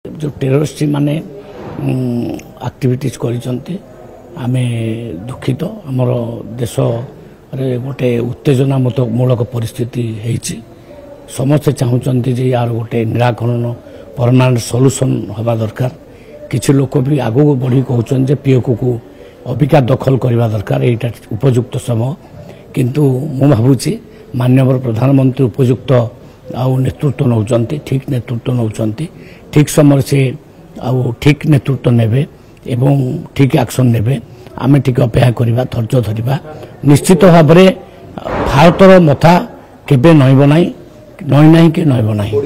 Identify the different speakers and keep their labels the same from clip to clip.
Speaker 1: जो टेररिस्ट माने एक्टिविटीज करिसंते आमे दुखित हमर देश रे गोटे उत्तेजना मूलक परिस्थिति हेछि। समस्त चाहूचंती जे यार गोटे निराकरण परमानेंट सॉल्यूशन हवा दरकार। किछि लोक भी आगो बढ़ी कहउछन जे पीओके को अबिका दखल करबा दरकार, एटा उपयुक्त समय। किंतु मु भाबुछि माननीय प्रधानमंत्री उपयुक्त आउ नेतृत्व नौचंती, ठीक नेतृत्व नौचंती, ठीक समय से आउ ठीक नेतृत्व नेबे एवं ठीक एक्शन नेबे। आमे ठीक अपेक्षा करिबा, धैर्य धरिबा। निश्चित भाव में भारतर मथा केबे नहिब नाही, नई नाही कि नहिब नाही।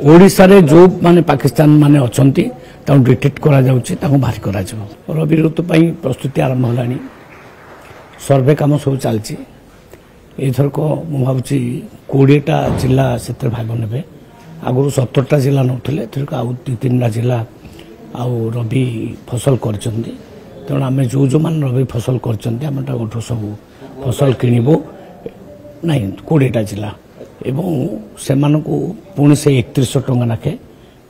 Speaker 1: ओडिसा रे जो माने पाकिस्तान माने अछंती ताउ डिटेक्ट करा जाउची, ताउ बाहर करा जाउ। रबी ऋतु पई प्रस्तुति आरंभ होलानी, सर्वे काम सब चलची। एथरक मु भाबुची 20टा जिला सेत्र भाग नेबे। आगु 17टा जिला नउथले, एथरक आउ 3टा जिला आउ रबी फसल करचंती। तेणु आम जो मान रबी फसल करचंती आम ताठू सब फसल किणबू नहीं 20टा जिला एवं से पुणी से 3100 टंका नाखे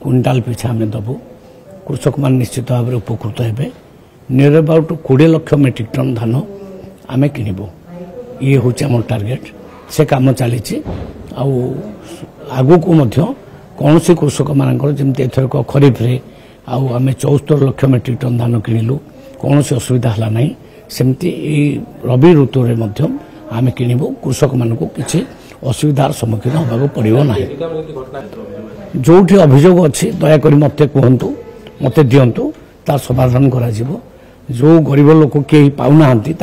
Speaker 1: क्विंटाल पिछा आम दबू। कृषक मान निश्चित भाव में उपकृत हेबे। Near about 20 lakh metric ton धान आम किणबू। ये हूँ आम टार्गेट, से काम चली। आगू को कौन सी कृषक मानकर जमी एथरक खरीफ रे आम 74 लाख मेट्रिक टन धान किणिलु, कौन सी असुविधा है ना। सेमती रबी ऋतु रे आम किणबू। कृषक मान किसी असुविधार सम्मुखीन होगा पड़ो ना। जो अभियोग अच्छी दयाक मत कहतु, मत दिंतु, तार समाधान करा। जो गरीब लोक कहीं पाऊना भी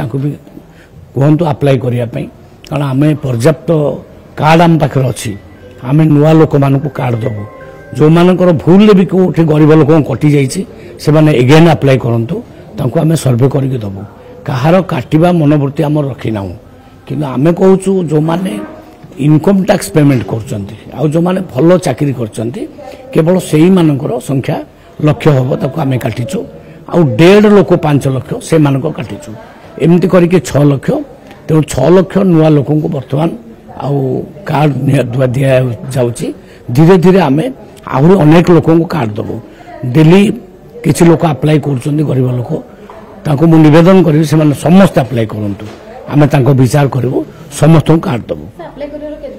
Speaker 1: कहतु अप्लाई करने, कारण आम पर्याप्त कार्ड आम पाखे अच्छी। आम नुआ लोक मान कार्ड दबू। जो मानकर भूल भी कौटे गरीब लोक कटि जाने एगेन अप्लाई करूँ, आम सर्वे करके दबू। कहार काटिबा मनोवृत्ति आम रखिना, कि आम कहूँ जो मैंने इनकम टैक्स पेमेंट कर जो मैंने भल चाकरी केवल से ही मानकर संख्या लक्ष्य हम ताको आम काटिचु। आउ 1.5 लोक 5 लाख से मानक काटिचु। एमती करके 6 लाख। तेणु 6 लाख नुआ लोक बर्तमान आउ कार्ड दि जाऊँगी। धीरे धीरे आम आहरी अनेक लोक कार्ड दबू। डेली किसी लोक अप्लाई कर गरीब लोक, ताको मु निवेदन करी से समस्त अप्लाई करंतु। आम विचार करूँ, समस्त कार्ड दबू।